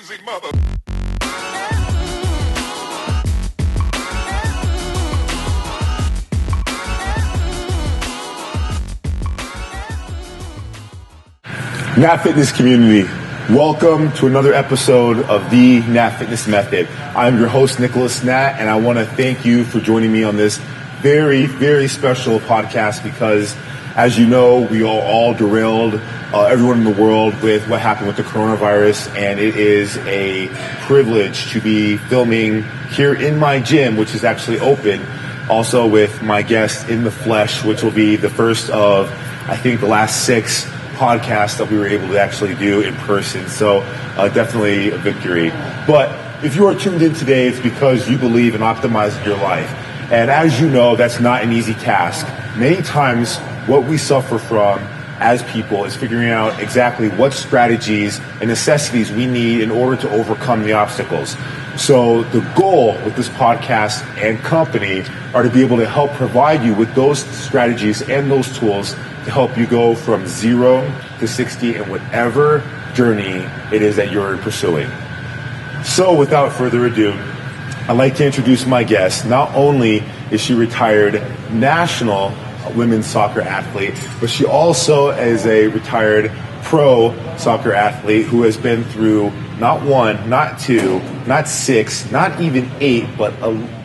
crazy mother. NattFitness community, welcome to another episode of the NattFitness Method. I'm your host, Nicholas Natt, and I want to thank you for joining me on this very, very special podcast because, as you know, we are all derailed, everyone in the world, with what happened with the coronavirus, and it is a privilege to be filming here in my gym, which is actually open, also with my guest in the flesh, which will be the first of, I think, the last 6 podcasts that we were able to actually do in person. So definitely a victory. But if you are tuned in today, it's because you believe in optimizing your life. And as you know, that's not an easy task. Many times what we suffer from as people is figuring out exactly what strategies and necessities we need in order to overcome the obstacles. So the goal with this podcast and company are to be able to help provide you with those strategies and those tools to help you go from 0 to 60 in whatever journey it is that you're pursuing. So without further ado, I'd like to introduce my guest. Not only is she retired national women's soccer athlete, but she also is a retired pro soccer athlete who has been through not 1, not 2, not 6, not even 8, but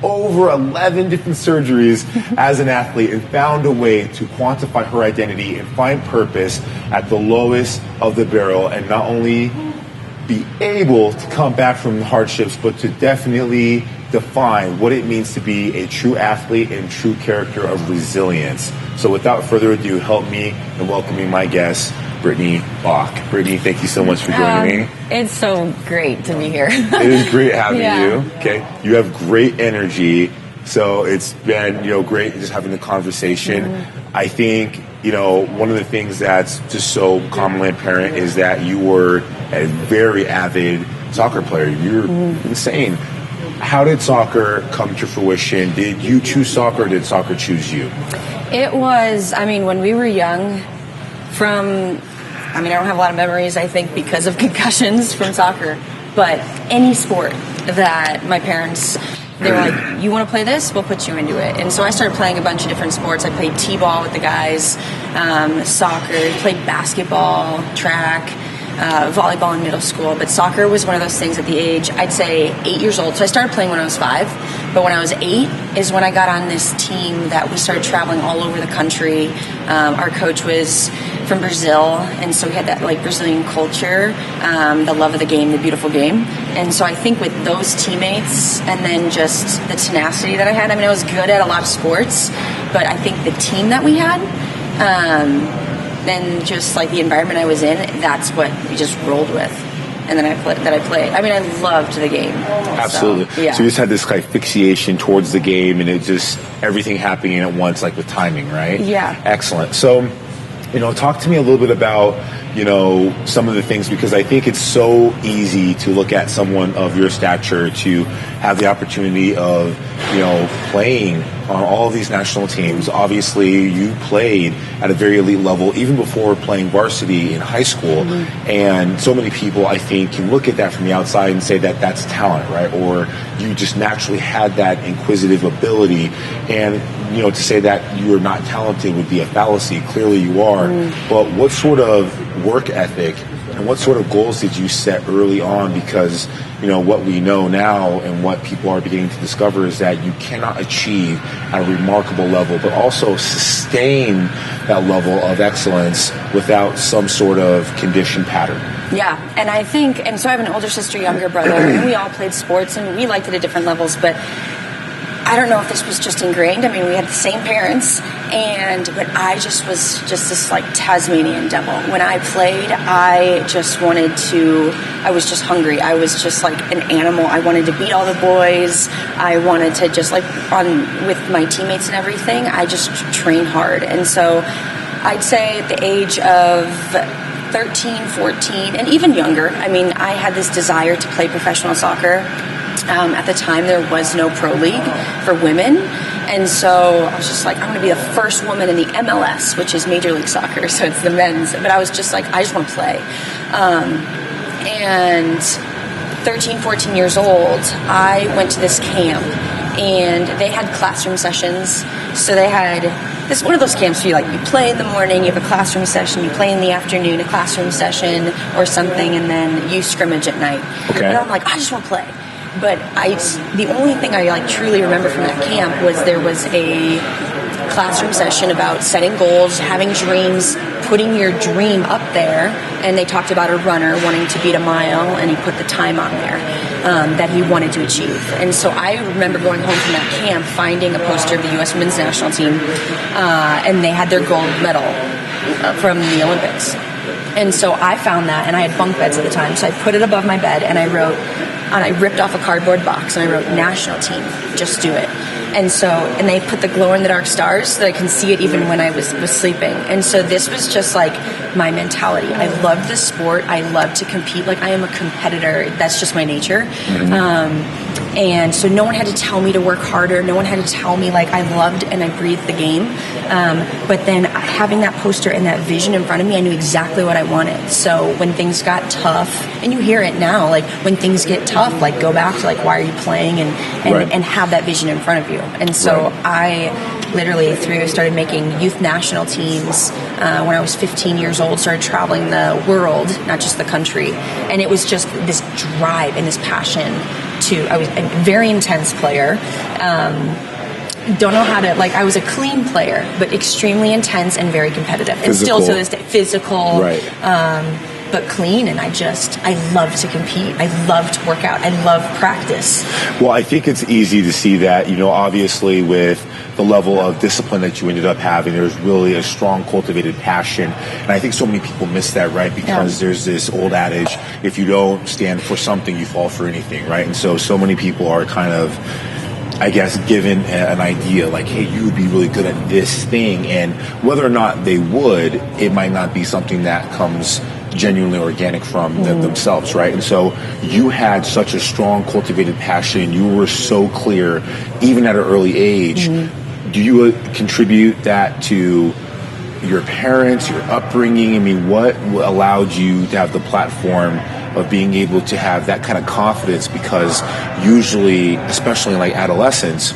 over 11 different surgeries as an athlete, and found a way to quantify her identity and find purpose at the lowest of the barrel, and not only be able to come back from the hardships, but to definitely define what it means to be a true athlete and true character of resilience. So without further ado, help me in welcoming my guest, Brittany Bock. Brittany, thank you so much for joining me. It's so great to be here. It is great having you. Okay, you have great energy, so it's been great just having the conversation. Mm-hmm. I think one of the things that's just so commonly apparent is that you were a very avid soccer player. You're insane. How did soccer come to fruition? Did you choose soccer, or did soccer choose you? It was, when we were young, I don't have a lot of memories, I think, because of concussions from soccer, but any sport that my parents, they were like, you want to play this? We'll put you into it. And so I started playing a bunch of different sports. I played t-ball with the guys, soccer, played basketball, track, volleyball in middle school, but soccer was one of those things at the age, I'd say 8 years old. So I started playing when I was 5, but when I was 8 is when I got on this team that we started traveling all over the country. Our coach was from Brazil, and so we had that Brazilian culture, the love of the game, the beautiful game. And so I think with those teammates and then just the tenacity that I had, I was good at a lot of sports, but I think the team that we had, and just the environment I was in, that's what we just rolled with. And then I played. I loved the game. Absolutely. So, yeah. So you just had this fixation towards the game, and it just everything happening at once, with timing, right? Yeah. Excellent. So, talk to me a little bit about, some of the things, because I think it's so easy to look at someone of your stature to have the opportunity of, playing on all of these national teams. Obviously, you played at a very elite level even before playing varsity in high school. Mm-hmm. And so many people, I think, can look at that from the outside and say that that's talent, right? Or you just naturally had that inquisitive ability. And, to say that you are not talented would be a fallacy. Clearly you are. Mm-hmm. But what sort of work ethic and what sort of goals did you set early on? Because, what we know now and what people are beginning to discover is that you cannot achieve at a remarkable level, but also sustain that level of excellence without some sort of conditioned pattern. Yeah, and I think, and so I have an older sister, younger brother, and we all played sports and we liked it at different levels, but I don't know if this was just ingrained. We had the same parents, but I just was just this Tasmanian devil. When I played, I was just hungry. I was just an animal. I wanted to beat all the boys. I wanted to just with my teammates and everything, I just trained hard. And so I'd say at the age of 13, 14, and even younger, I had this desire to play professional soccer. At the time, there was no pro league for women, and so I was just I want to be the first woman in the MLS, which is Major League Soccer, so it's the men's. But I was just I just want to play. And 13, 14 years old, I went to this camp, and they had classroom sessions. So they had this one of those camps where you play in the morning, you have a classroom session, you play in the afternoon, a classroom session or something, and then you scrimmage at night. Okay. And I'm like, I just want to play. But the only thing I truly remember from that camp was there was a classroom session about setting goals, having dreams, putting your dream up there, and they talked about a runner wanting to beat a mile, and he put the time on there that he wanted to achieve. And so I remember going home from that camp, finding a poster of the U.S. Women's National Team, and they had their gold medal from the Olympics. And so I found that, and I had bunk beds at the time, so I put it above my bed, and I ripped off a cardboard box, and I wrote, "National Team, just do it." And they put the glow-in-the-dark stars so that I can see it even when I was sleeping. And so this was just my mentality. I love the sport. I love to compete. I am a competitor. That's just my nature. Mm-hmm. And so no one had to tell me to work harder. No one had to tell me I loved and I breathed the game. But then having that poster and that vision in front of me, I knew exactly what I wanted. So when things got tough, and you hear it now, when things get tough, go back to why are you playing, and have that vision in front of you. And so I literally started making youth national teams when I was 15 years old, started traveling the world, not just the country. And it was just this drive and this passion I was a very intense player. Don't know how to, I was a clean player, but extremely intense and very competitive. Physical. And still to this day, physical. Right. But clean, and I love to compete. I love to work out. I love practice. Well, I think it's easy to see that, obviously with the level of discipline that you ended up having, there's really a strong cultivated passion. And I think so many people miss that, right? Because there's this old adage, if you don't stand for something, you fall for anything, right? And so many people are kind of, I guess, given an idea hey, you would be really good at this thing. And whether or not they would, it might not be something that comes genuinely organic from themselves, right? And so you had such a strong cultivated passion. You were so clear, even at an early age. Mm-hmm. Do you contribute that to your parents, your upbringing? I mean, what allowed you to have the platform of being able to have that kind of confidence? Because usually, especially in adolescence,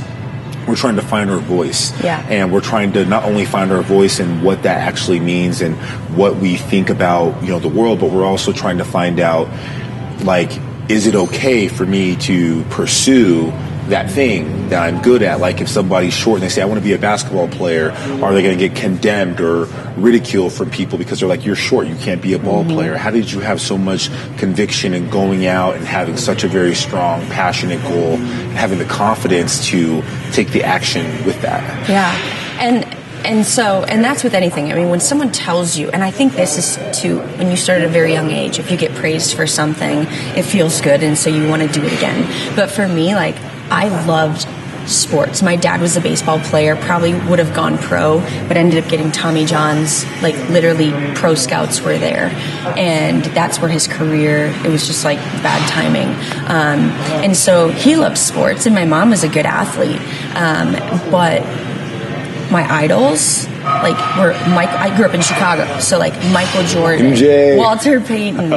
we're trying to find our voice. Yeah. And we're trying to not only find our voice and what that actually means and what we think about, the world, but we're also trying to find out, is it okay for me to pursue that thing that I'm good at? If somebody's short and they say, I want to be a basketball player, are they going to get condemned or ridiculed from people because they're you're short, you can't be a ball player? How did you have so much conviction in going out and having such a very strong, passionate goal and having the confidence to take the action with that? Yeah. And that's with anything. I mean, when someone tells you, and I think this is too, when you start at a very young age, if you get praised for something, it feels good, and so you want to do it again. But for me, I loved sports. My dad was a baseball player, probably would have gone pro, but ended up getting Tommy John's, literally pro scouts were there. And that's where his career, it was just bad timing. And so he loved sports, and my mom was a good athlete. But my idols, were I grew up in Chicago, so Michael Jordan, MJ. Walter Payton,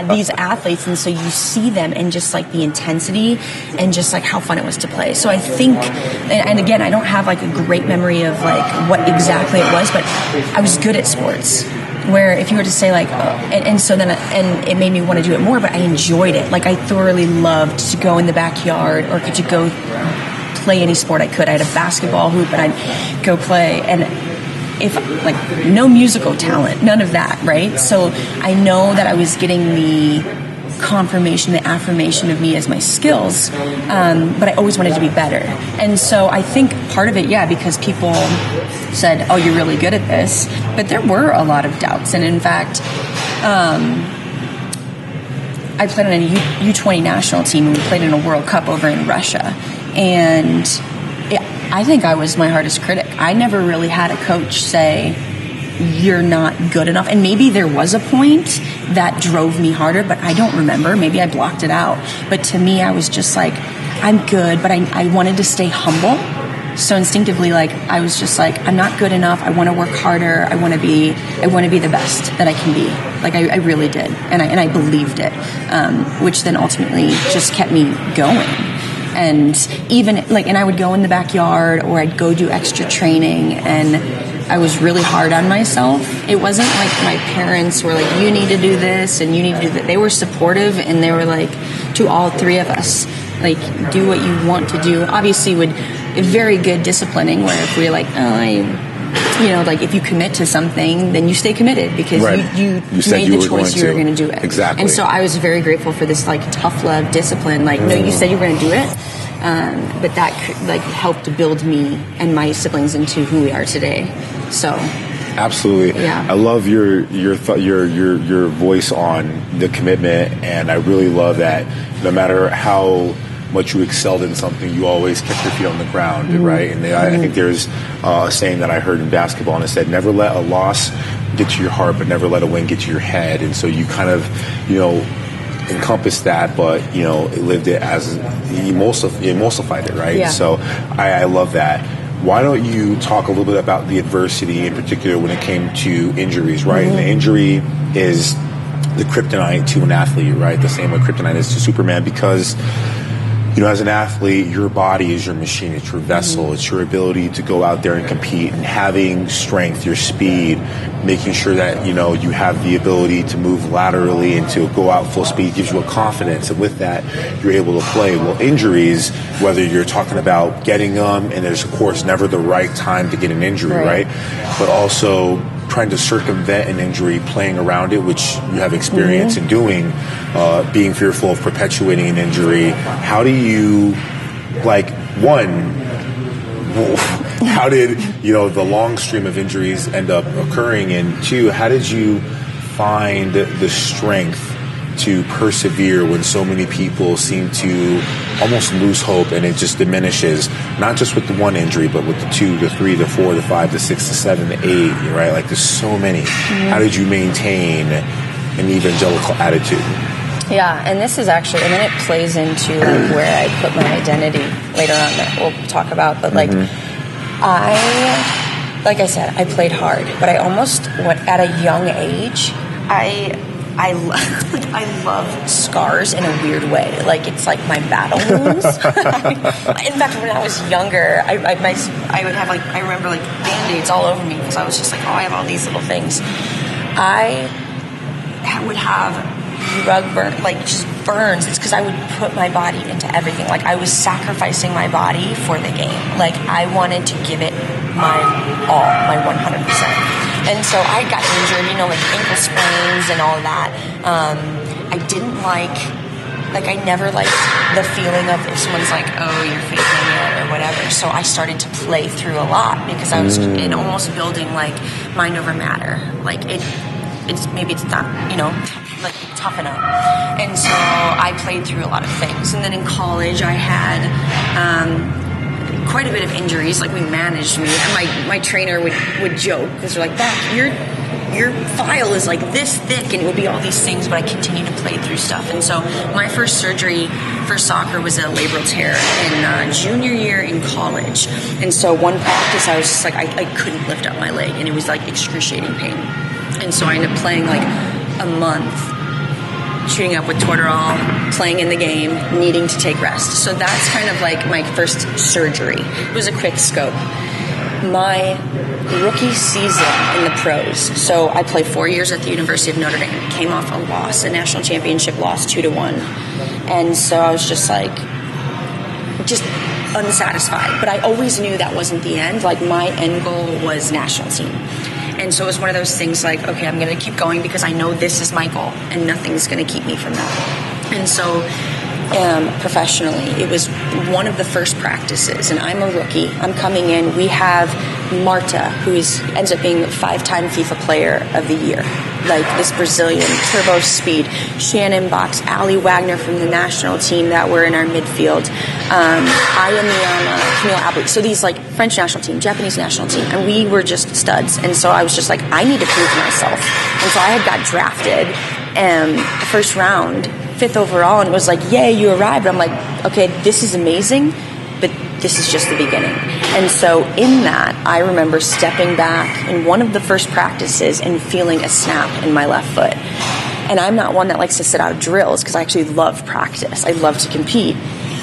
these athletes, and so you see them and just the intensity and just how fun it was to play. So I think, and again, I don't have a great memory of what exactly it was, but I was good at sports. Where if you were to say and it made me want to do it more, but I enjoyed it. I thoroughly loved to go in the backyard or to go play any sport I could. I had a basketball hoop and I'd go play, and if no musical talent, none of that, right? So I know that I was getting the confirmation, the affirmation of me as my skills, but I always wanted to be better. And so I think part of it, because people said, oh, you're really good at this, but there were a lot of doubts. And in fact, I played on a U20 national team, and we played in a World Cup over in Russia. And I think I was my hardest critic. I never really had a coach say, you're not good enough. And maybe there was a point that drove me harder, but I don't remember. Maybe I blocked it out. But to me, I was just I'm good, but I wanted to stay humble. So instinctively, like, I was just like, I'm not good enough. I want to work harder. I want to be the best that I can be. Like, I really did. And I believed it, which then ultimately just kept me going. And even like, and I would go in the backyard, or I'd go do extra training, and I was really hard on myself. It wasn't like my parents were like, you need to do this and you need to do that. They were supportive, and they were like, to all three of us, like, do what you want to do. Obviously, with very good disciplining, where if we're like, like, if you commit to something, then you stay committed, because you made the choice you were going to do it. Exactly. And so I was very grateful for this, like, tough love discipline. Like, no, you said you were going to do it. But that, like, helped build me and my siblings into who we are today. So, absolutely, yeah. I love your voice on the commitment, and I really love that. No matter how much you excelled in something, you always kept your feet on the ground, right? And I think there's a saying that I heard in basketball, and it said, "Never let a loss get to your heart, but never let a win get to your head." And so you kind of, encompassed that, but lived it as emulsified it, right? Yeah. So I love that. Why don't you talk a little bit about the adversity, in particular when it came to injuries, right? And the injury is the kryptonite to an athlete, right? The same way kryptonite is to Superman, because as an athlete, your body is your machine, it's your vessel, it's your ability to go out there and compete, and having strength, your speed, making sure that, you have the ability to move laterally and to go out full speed gives you a confidence, and with that, you're able to play. Well, injuries, whether you're talking about getting them, and there's, of course, never the right time to get an injury, right? But also trying to circumvent an injury, playing around it, which you have experience in doing, being fearful of perpetuating an injury. How do you, how did, the long stream of injuries end up occurring? And two, how did you find the strength to persevere when so many people seem to almost lose hope, and it just diminishes, not just with the one injury, but with the 2, the 3, the 4, the 5, the 6, the 7, the 8, right? Like, there's so many. How did you maintain an evangelical attitude? Yeah, and this is actually, and then it plays into, like, where I put my identity later on that we'll talk about. But, like, like I said, I played hard, but I almost, at a young age, I love scars in a weird way. Like, it's like my battle wounds. In fact, when I was younger, I would have, like, I remember, like, Band-Aids all over me, because I was just like, I have all these little things. I would have rug burn, like, just burns. It's because I would put my body into everything. Like, I was sacrificing my body for the game. Like, I wanted to give it my all, my 100%. And so I got injured, like ankle sprains and all that. I didn't like I never liked the feeling of if someone's like, oh, you're faking it or whatever. So I started to play through a lot, because I was in almost building, like, mind over matter. Like, it's maybe it's not, like, toughen up. And so I played through a lot of things. And then in college I had quite a bit of injuries. Like, we managed me, and my trainer would joke, because they're like, Bock, your file is like this thick, and it would be all these things, but I continued to play through stuff. And so my first surgery for soccer was a labral tear in junior year in college. And so one practice, I was just like, I couldn't lift up my leg, and it was like excruciating pain. And so I ended up playing like a month, shooting up with Toradol, playing in the game, needing to take rest. So that's kind of like my first surgery. It was a quick scope. My rookie season in the pros, so I played 4 years at the University of Notre Dame, came off a loss, a national championship loss, 2-1. And so I was just like, just unsatisfied. But I always knew that wasn't the end. Like, my end goal was national team. And so it was one of those things like, okay, I'm going to keep going, because I know this is my goal, and nothing's going to keep me from that. And so professionally, it was one of the first practices, and I'm a rookie. I'm coming in. We have Marta, who ends up being 5-time FIFA Player of the Year, like this Brazilian turbo speed. Shannon Box, Ali Wagner from the national team that were in our midfield. Aya Miyama, Camille Abley. So these, like, French national team, Japanese national team, and we were just studs. And so I was just like, I need to prove myself. And so I had got drafted first round, 5th overall, and it was like, yay, you arrived. I'm like, okay, this is amazing. but this is just the beginning. And so in that, I remember stepping back in one of the first practices and feeling a snap in my left foot. And I'm not one that likes to sit out drills because I actually love practice. I love to compete.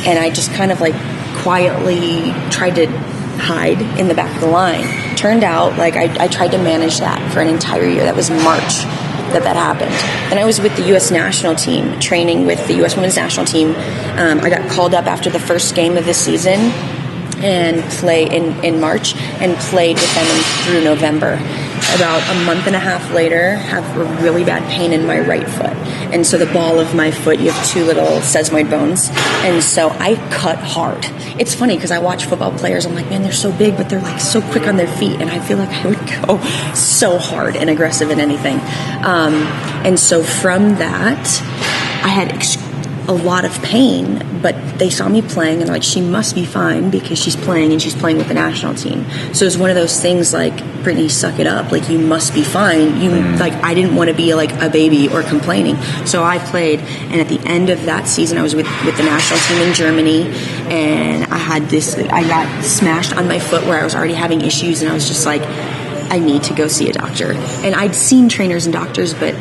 And I just kind of like quietly tried to hide in the back of the line. Turned out like I tried to manage that for an entire year. That was March that happened. And I was with the U.S. national team, training with the U.S. women's national team. I got called up after the first game of the season and play in March and played with them through November. About a month and a half later, have a really bad pain in my right foot. And so the ball of my foot, you have two little sesamoid bones. And so I cut hard. It's funny because I watch football players. I'm like, man, they're so big, but they're like so quick on their feet. And I feel like I would go so hard and aggressive in anything. And so from that, I had a lot of pain, but they saw me playing and they're like, she must be fine because she's playing and she's playing with the national team. So it's one of those things like, Brittany, suck it up. Like, you must be fine. Like, I didn't want to be like a baby or complaining. So I played, and at the end of that season, I was with the national team in Germany, and I got smashed on my foot where I was already having issues, and I was just like, I need to go see a doctor. And I'd seen trainers and doctors, but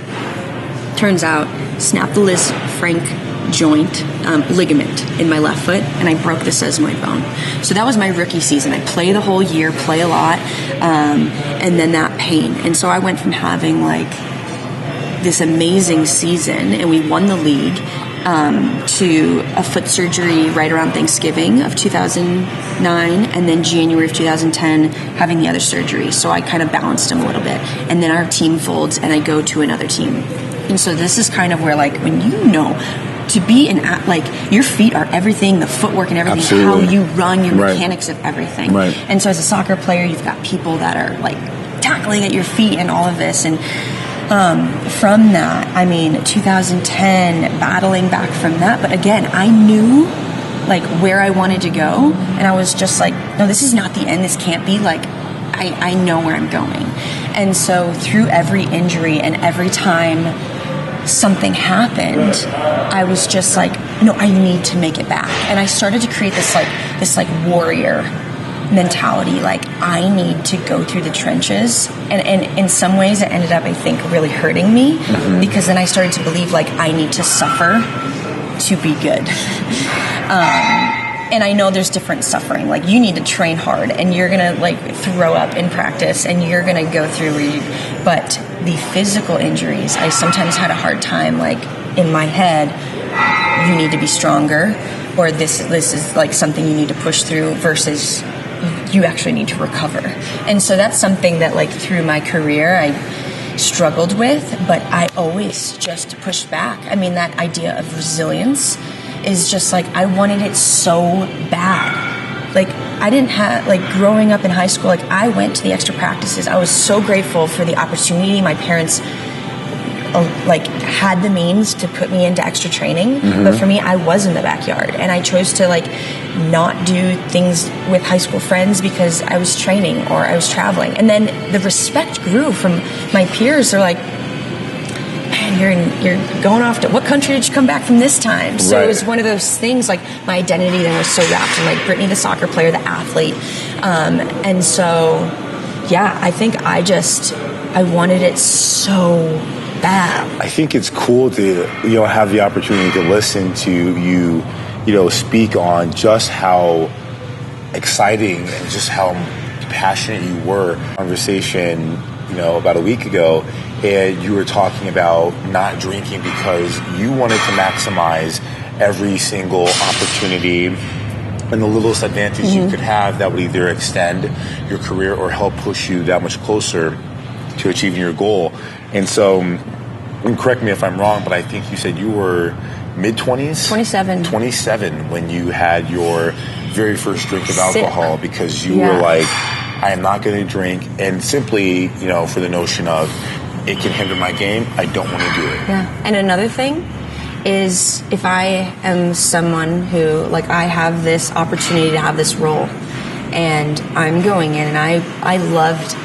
turns out, snapped the Liz Frank joint ligament in my left foot, and I broke the sesamoid bone. So that was my rookie season. I play the whole year, play a lot, and then that pain. And so I went from having like this amazing season, and we won the league, to a foot surgery right around Thanksgiving of 2009, and then January of 2010 having the other surgery. So I kind of balanced them a little bit, and then our team folds, and I go to another team. And so this is kind of where, like, when you know, to be like, your feet are everything, the footwork and everything, Absolutely. how you run, your Right. mechanics of everything. Right. And so as a soccer player, you've got people that are like tackling at your feet and all of this. And from that, I mean, 2010, battling back from that. But again, I knew like where I wanted to go. And I was just like, no, this is not the end. This can't be. Like, I know where I'm going. And so through every injury and every time something happened, I was just like, no, I need to make it back. And I started to create this warrior mentality. Like, I need to go through the trenches. And in some ways it ended up, I think, really hurting me, because then I started to believe like I need to suffer to be good. And I know there's different suffering. Like, you need to train hard, and you're gonna like throw up in practice, and you're gonna go through. But the physical injuries, I sometimes had a hard time. Like, in my head, you need to be stronger, or this is like something you need to push through, versus you actually need to recover. And so that's something that, like, through my career, I struggled with, but I always just pushed back. I mean, that idea of resilience is just like, I wanted it so bad. Like, I didn't have, like, growing up in high school, like, I went to the extra practices. I was so grateful for the opportunity. My parents like had the means to put me into extra training, but for me, I was in the backyard, and I chose to like not do things with high school friends because I was training or I was traveling. And then the respect grew from my peers. They're like, man, you're going off to, what country did you come back from this time? So Right. It was one of those things, like, my identity then was so wrapped in like Brittany, the soccer player, the athlete. And so, yeah, I think I wanted it so bad. I think it's cool to, have the opportunity to listen to you, speak on just how exciting and just how passionate you were. Conversation, about a week ago, and you were talking about not drinking because you wanted to maximize every single opportunity and the littlest advantage you could have that would either extend your career or help push you that much closer to achieving your goal. And so, and correct me if I'm wrong, but I think you said you were mid-20s? 27 when you had your very first drink of alcohol, because you were like, I am not going to drink, and simply, for the notion of it can hinder my game, I don't want to do it. Yeah. And another thing is, if I am someone who, like, I have this opportunity to have this role, and I'm going in, and I loved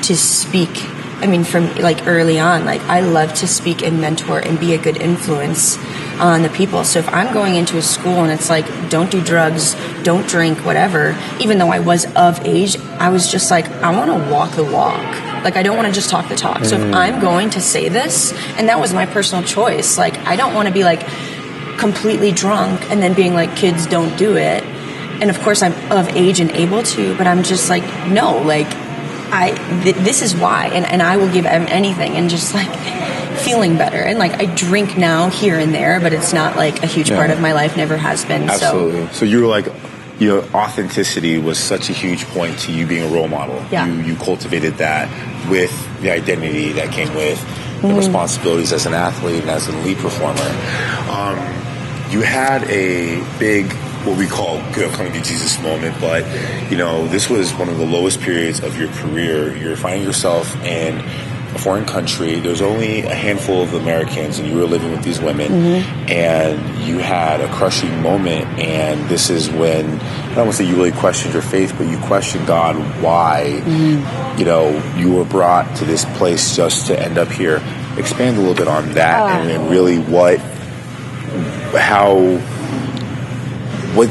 to speak I mean, from like early on, like I love to speak and mentor and be a good influence on the people. So if I'm going into a school and it's like, don't do drugs, don't drink, whatever, even though I was of age, I was just like, I want to walk the walk. Like, I don't want to just talk the talk. So if I'm going to say this, and that was my personal choice, like, I don't want to be like completely drunk and then being like, kids don't do it. And of course I'm of age and able to, but I'm just like, no, like, this is why, and I will give anything, and just like feeling better. And like I drink now here and there, but it's not like a huge part of my life, never has been. Absolutely. So you were like, authenticity was such a huge point to you being a role model. Yeah. You cultivated that with the identity that came with the responsibilities as an athlete and as an elite performer. You had a big, what we call good coming to Jesus moment, but this was one of the lowest periods of your career. You're finding yourself in a foreign country. There's only a handful of Americans, and you were living with these women, and you had a crushing moment. And this is when, I don't want to say you really questioned your faith, but you questioned God, why you were brought to this place just to end up here. Expand a little bit on that, and really what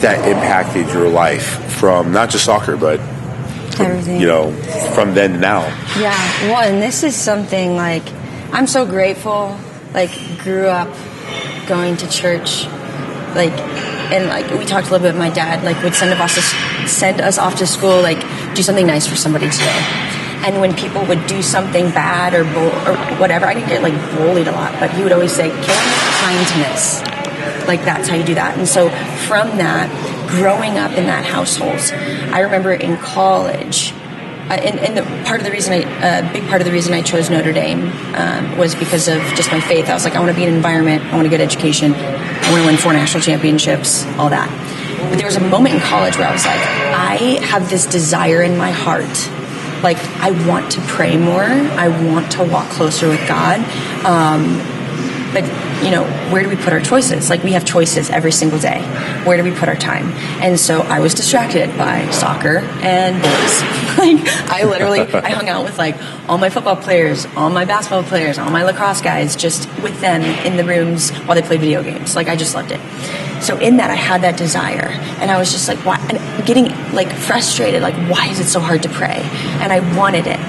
that impacted your life, from not just soccer, but Everything. From then to now. Yeah, well, and this is something like, I'm so grateful, like, grew up going to church, like, and like, we talked a little bit, my dad, like, would send us off to school, like, do something nice for somebody today. And when people would do something bad or whatever, I didn't get, like, bullied a lot, but he would always say, kindness. Like, that's how you do that. And so from that, growing up in that household, I remember in college, and the big part of the reason I chose Notre Dame was because of just my faith. I was like, I want to be in an environment, I want a good education, I want to win 4 national championships, all that. But there was a moment in college where I was like, I have this desire in my heart. Like, I want to pray more, I want to walk closer with God. But, where do we put our choices? Like, we have choices every single day. Where do we put our time? And so I was distracted by soccer and boys. I hung out with, like, all my football players, all my basketball players, all my lacrosse guys, just with them in the rooms while they played video games. Like, I just loved it. So in that, I had that desire. And I was just like, why? And getting, like, frustrated. Like, why is it so hard to pray? And I wanted it.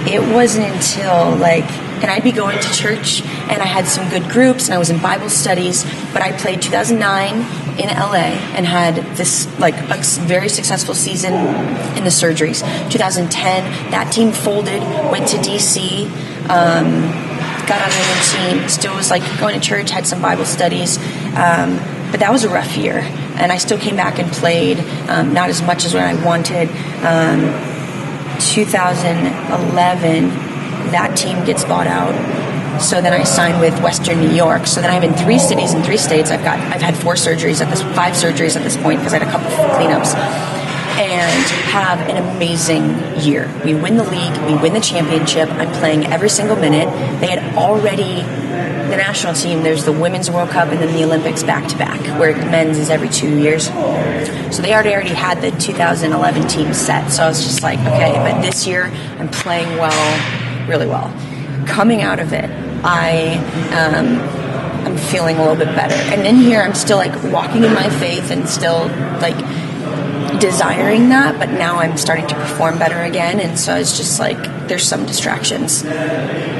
It wasn't until, like, and I'd be going to church, and I had some good groups, and I was in Bible studies, but I played 2009 in LA and had this, like, a very successful season in the surgeries. 2010, that team folded, went to DC, got on a new team, still was, like, going to church, had some Bible studies, but that was a rough year, and I still came back and played, not as much as what I wanted. 2011, that team gets bought out. So then I signed with Western New York. So then I'm in 3 cities and 3 states. I've had 5 surgeries at this point, because I had a couple of cleanups, and have an amazing year. We win the league, we win the championship. I'm playing every single minute. They had already, the national team, there's the Women's World Cup and then the Olympics back to back, where men's is every 2 years. So they already had the 2011 team set. So I was just like, okay, but this year I'm playing well, really well. Coming out of it, I'm feeling a little bit better. And in here, I'm still, like, walking in my faith and still, like, desiring that, but now I'm starting to perform better again, and so it's just like there's some distractions.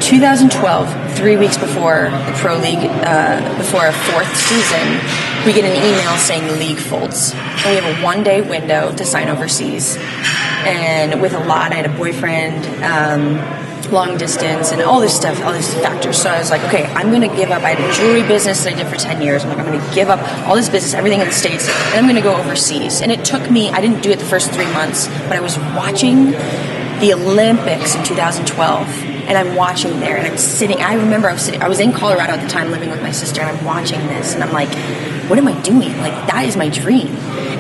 2012, 3 weeks before the pro league, before our 4th season, we get an email saying the league folds, and we have a 1-day window to sign overseas. And with a lot, I had a boyfriend, long distance, and all this stuff, all these factors. So I was like, okay, I'm going to give up. I had a jewelry business that I did for 10 years. I'm like, I'm going to give up all this business, everything in the States, and I'm going to go overseas. And it took me, I didn't do it the first 3 months, but I was watching the Olympics in 2012, and I'm watching there, and I'm sitting, I remember I was in Colorado at the time living with my sister, and I'm watching this, and I'm like, what am I doing? Like, that is my dream.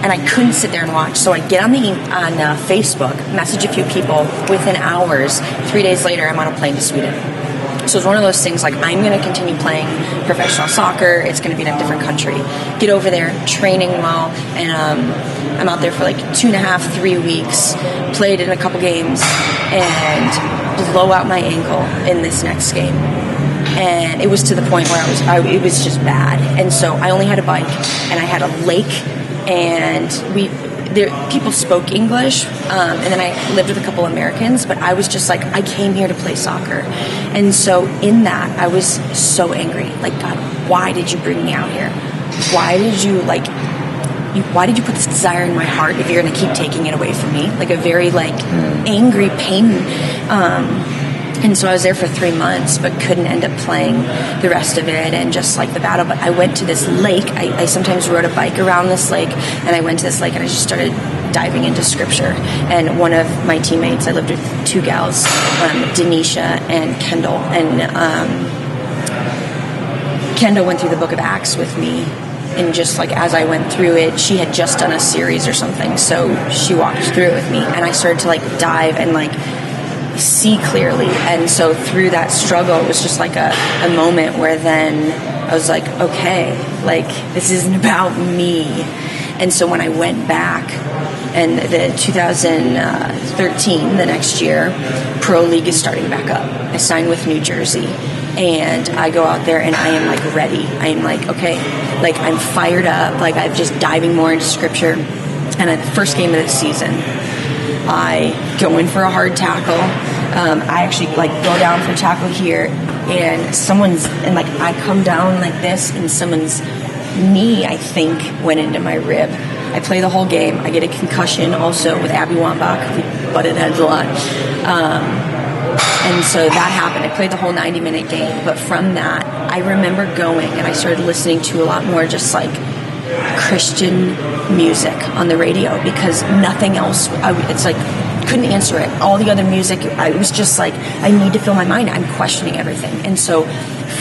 And I couldn't sit there and watch. So I get on Facebook, message a few people. Within hours, 3 days later, I'm on a plane to Sweden. So it's one of those things like, I'm going to continue playing professional soccer. It's going to be in a different country. Get over there, training well, and I'm out there for like 2.5, 3 weeks, played in a couple games, and blow out my ankle in this next game. And it was to the point where it was just bad. And so I only had a bike, and I had a lake, and people spoke English, and then I lived with a couple Americans, but I was just like, I came here to play soccer. And so in that, I was so angry. Like, God, why did you bring me out here? Why did you put this desire in my heart if you're going to keep taking it away from me? Like a very angry pain. And so I was there for 3 months, but couldn't end up playing the rest of it, and just like the battle. But I went to this lake. I sometimes rode a bike around this lake, and I went to this lake and I just started diving into scripture. And one of my teammates, I lived with 2 gals, Denisha and Kendall, and Kendall went through the book of Acts with me. And just like as I went through it, she had just done a series or something, so she walked through it with me, and I started to dive and see clearly. And so through that struggle, it was just like a moment where then I was like, okay, this isn't about me. And so when I went back, and the 2013, the next year, Pro League is starting back up. I signed with New Jersey, and I go out there and I am ready. I am okay, I'm fired up, I'm just diving more into scripture. And at the first game of the season, I go in for a hard tackle. I actually go down for a tackle here, and I come down like this, and someone's knee, I think, went into my rib. I play the whole game. I get a concussion also with Abby Wambach. We butted heads a lot. And so that happened. I played the whole 90-minute game. But from that, I remember going, and I started listening to a lot more just Christian music on the radio, because nothing else, couldn't answer it. All the other music, I was just I need to fill my mind. I'm questioning everything. And so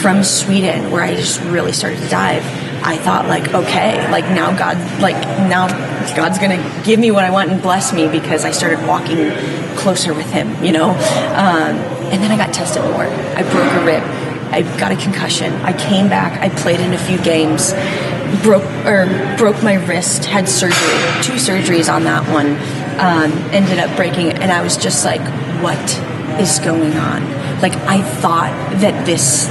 from Sweden, where I just really started to dive, I thought okay, now God's going to give me what I want and bless me, because I started walking closer with him, and then I got tested more. I broke a rib. I got a concussion. I came back. I played in a few games. Broke my wrist. Had surgery. 2 surgeries on that one. Ended up breaking it, and I was just what is going on? I thought that this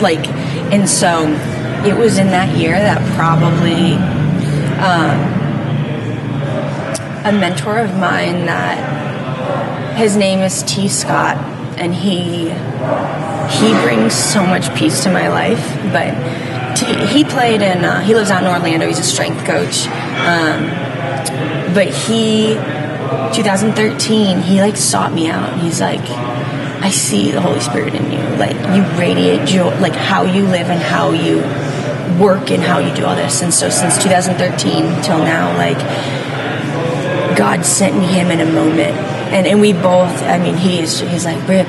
and so it was in that year that probably a mentor of mine, that his name is T. Scott, and he brings so much peace to my life. But he played in he lives out in Orlando. He's a strength coach, but 2013 he sought me out, and he's I see the Holy Spirit in you. You radiate joy, how you live and how you work and how you do all this. And so since 2013 till now, God sent me him in a moment. And we both, he's Britt,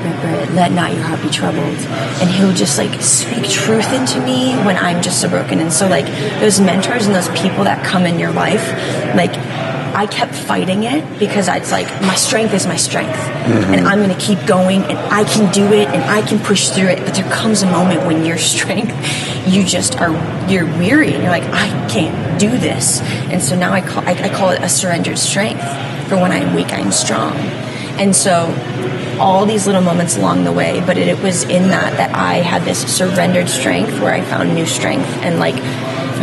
let not your heart be troubled. And he'll just speak truth into me when I'm just so broken. And so those mentors and those people that come in your life, I kept fighting it, because it's my strength is my strength. Mm-hmm. And I'm going to keep going, and I can do it, and I can push through it. But there comes a moment when your strength, you're weary, and you're I can't do this. And so now I call it a surrendered strength. For when I'm weak, I'm strong. And so all these little moments along the way, but it was in that I had this surrendered strength where I found new strength. And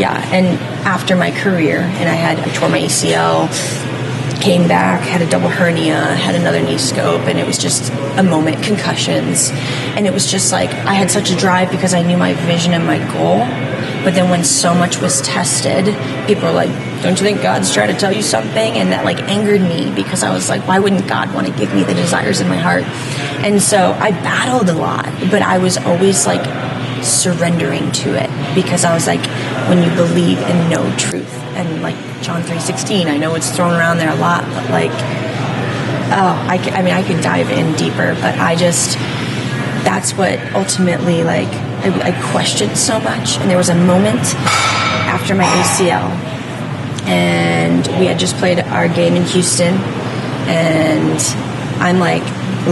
and after my career, and I tore my ACL, came back, had a double hernia, had another knee scope, and it was just a moment, concussions. And it was just I had such a drive, because I knew my vision and my goal. But then when so much was tested, people were don't you think God's trying to tell you something? And that angered me, because I was why wouldn't God want to give me the desires in my heart? And so I battled a lot, but I was always surrendering to it, because I was when you believe and know truth, and John 3:16, I know it's thrown around there a lot, but I could dive in deeper, but that's what ultimately I questioned so much. And there was a moment after my ACL, and we had just played our game in Houston, and I'm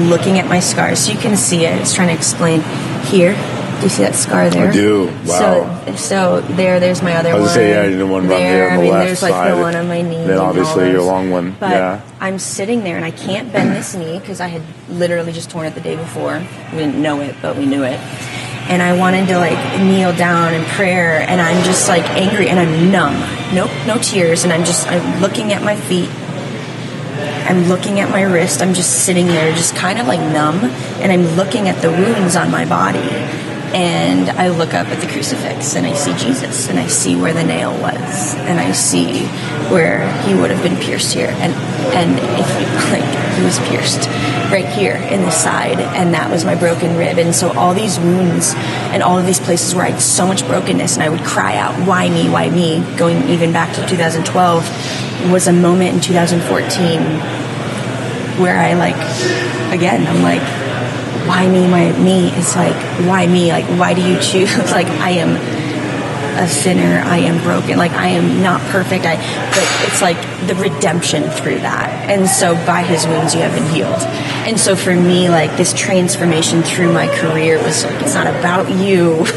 looking at my scars, so you can see it. It's trying to explain here. Do you see that scar there? I do. Wow. So there's my other one. I was going to say, yeah, the one right there on the left there's side. like the one on my knee. Then obviously your long one. But I'm sitting there and I can't bend this knee because I had literally just torn it the day before. We didn't know it, but we knew it. And I wanted to like kneel down in prayer, and I'm just like angry and I'm numb. Nope, no tears. And I'm looking at my feet. I'm looking at my wrist. I'm just sitting there, just kind of like numb. And I'm looking at the wounds on my body. And I look up at the crucifix and I see Jesus, and I see where the nail was, and I see where he would have been pierced here, and if he was pierced right here in the side, and that was my broken rib. And so all these wounds and all of these places where I had so much brokenness, and I would cry out, why me, why me? Going even back to 2012 was a moment in 2014 where I I'm like, why me? Me? It's like, why me? Like, why do you choose? Like, I am a sinner. I am broken. Like, I am not perfect. But it's like the redemption through that. And so by his wounds, you have been healed. And so for me, like, this transformation through my career was like, it's not about you,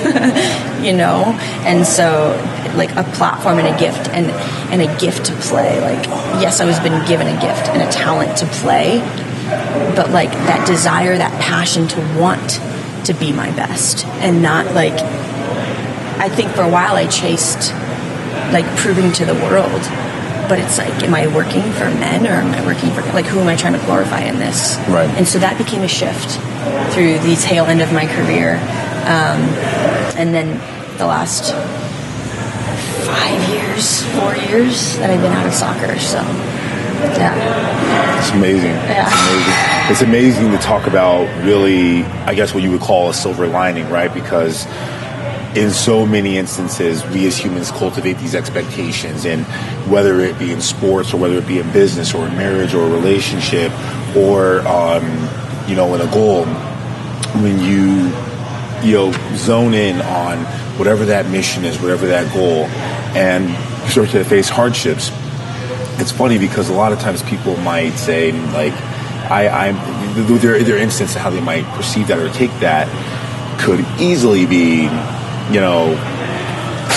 you know? And so like a platform and a gift and a gift to play. Like, yes, I was been given a gift and a talent to play, but like that desire, that passion to want to be my best, and not like, I think for a while I chased like proving to the world, but it's like, am I working for men, or am I working for, like, who am I trying to glorify in this? Right. And so that became a shift through the tail end of my career. And then the last 4 years that I've been out of soccer. So yeah. It's amazing. Yeah. It's amazing. It's amazing to talk about, really, I guess what you would call a silver lining, right? Because in so many instances, we as humans cultivate these expectations, and whether it be in sports, or whether it be in business, or in marriage, or a relationship, or in a goal, when you zone in on whatever that mission is, whatever that goal, and you start to face hardships. It's funny because a lot of times people might say, like, their instance of how they might perceive that or take that could easily be,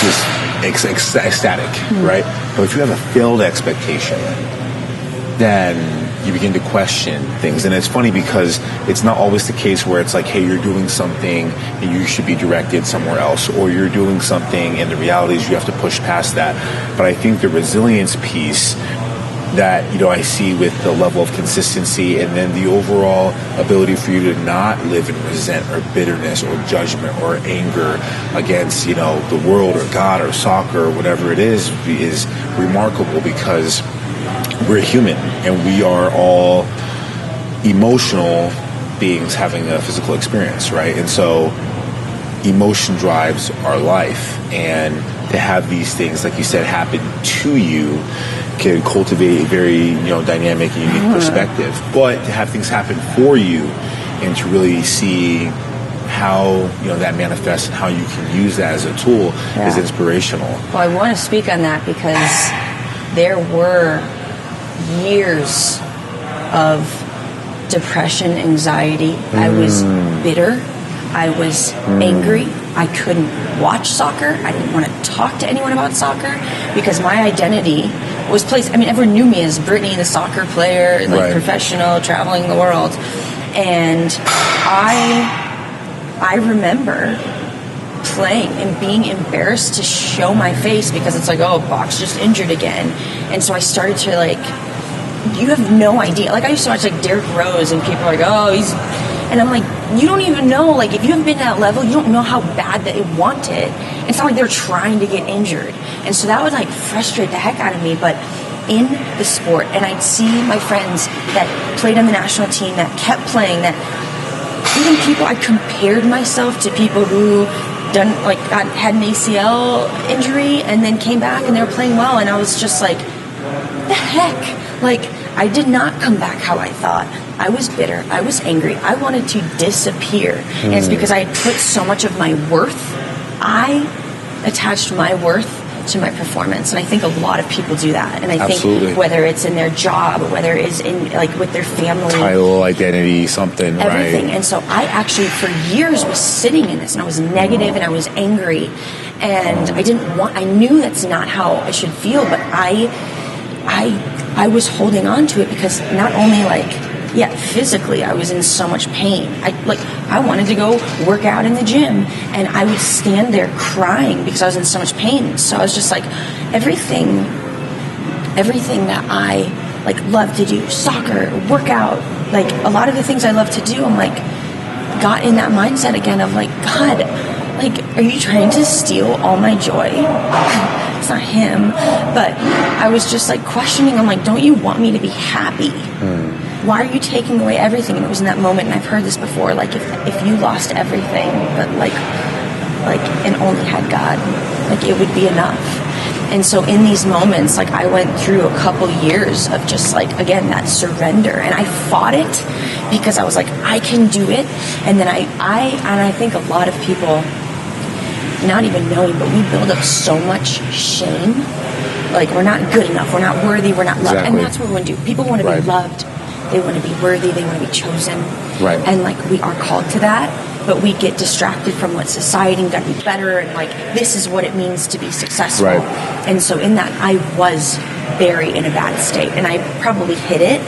just ecstatic, right? But if you have a failed expectation, then you begin to question things. And it's funny because it's not always the case where it's like, hey, you're doing something and you should be directed somewhere else, or you're doing something and the reality is you have to push past that. But I think the resilience piece that, I see with the level of consistency, and then the overall ability for you to not live in resent or bitterness or judgment or anger against, the world or God or soccer or whatever it is remarkable, because we're human and we are all emotional beings having a physical experience, right? And so emotion drives our life, and to have these things, like you said, happen to you can cultivate a very dynamic and unique perspective. But to have things happen for you and to really see how that manifests and how you can use that as a tool is inspirational. Well, I want to speak on that because there were years of depression, anxiety. I was bitter. I was angry. I couldn't watch soccer. I didn't want to talk to anyone about soccer because my identity was placed. I mean, everyone knew me as Brittany, the soccer player, like professional, traveling the world. And I remember playing and being embarrassed to show my face because it's like, oh, Bock's just injured again. And so I started to you have no idea. Like, I used to watch Derrick Rose, and people are like, oh, he's... And I'm like, you don't even know, if you haven't been to that level, you don't know how bad that they want it. It's not like they're trying to get injured. And so that would frustrate the heck out of me. But in the sport, and I'd see my friends that played on the national team, that kept playing, that even people, I compared myself to people who had an ACL injury and then came back and they were playing well. And I was just like, the heck? I did not come back how I thought. I was bitter. I was angry. I wanted to disappear. And it's because I had put so much of my worth, I attached my worth to my performance. And I think a lot of people do that. And I Absolutely. think whether it's in their job, whether it's in like with their family, Title, identity, something, everything. right? And so I actually for years was sitting in this, and I was negative and I was angry, and I knew that's not how I should feel, but I was holding on to it because not only physically I was in so much pain. I wanted to go work out in the gym, and I would stand there crying because I was in so much pain. So I was just like, everything that I love to do, soccer, workout, a lot of the things I love to do, I'm got in that mindset again of God, are you trying to steal all my joy? It's not him, but I was just questioning. I'm don't you want me to be happy? Why are you taking away everything? And it was in that moment, and I've heard this before, if you lost everything, but and only had God, it would be enough. And so in these moments, I went through a couple years of just again, that surrender, and I fought it because I was I can do it. And then I think a lot of people, not even knowing, but we build up so much shame. We're not good enough, we're not worthy, we're not loved. Exactly. And that's what we want to do. People want to be loved. They want to be worthy. They want to be chosen. Right. And we are called to that, but we get distracted from what society and got to be better, and this is what it means to be successful. Right. And so in that, I was very in a bad state, and I probably hid it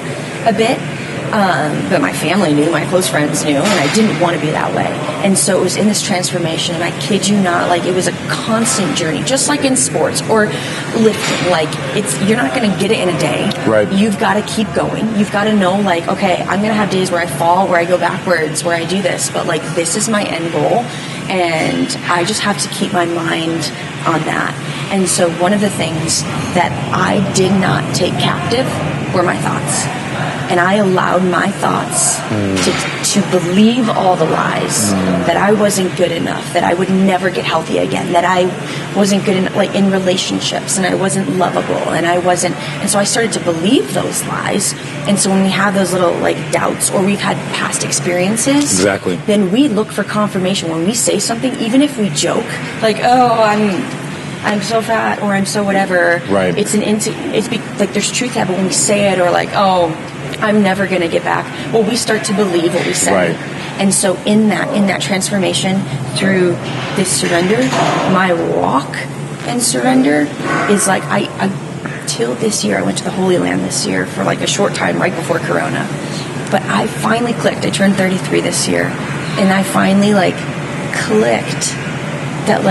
a bit. But my family knew, my close friends knew, and I didn't want to be that way. And so it was in this transformation, and I kid you not, it was a constant journey, just like in sports or lifting. You're not going to get it in a day. Right. You've got to keep going. You've got to know, okay, I'm going to have days where I fall, where I go backwards, where I do this, but this is my end goal, and I just have to keep my mind on that. And so one of the things that I did not take captive were my thoughts. And I allowed my thoughts to believe all the lies, that I wasn't good enough, that I would never get healthy again, that I wasn't good enough, in relationships, and I wasn't lovable, and I wasn't. And so I started to believe those lies. And so when we have those little doubts, or we've had past experiences, Exactly. then we look for confirmation when we say something, even if we joke, I'm so fat, or I'm so whatever. Right. There's truth to that, but when we say it, or I'm never going to get back. Well, we start to believe what we say. Right. And so in that transformation through this surrender, my walk and surrender is I till this year, I went to the Holy Land this year for a short time right before Corona. But I finally clicked. I turned 33 this year. And I finally clicked that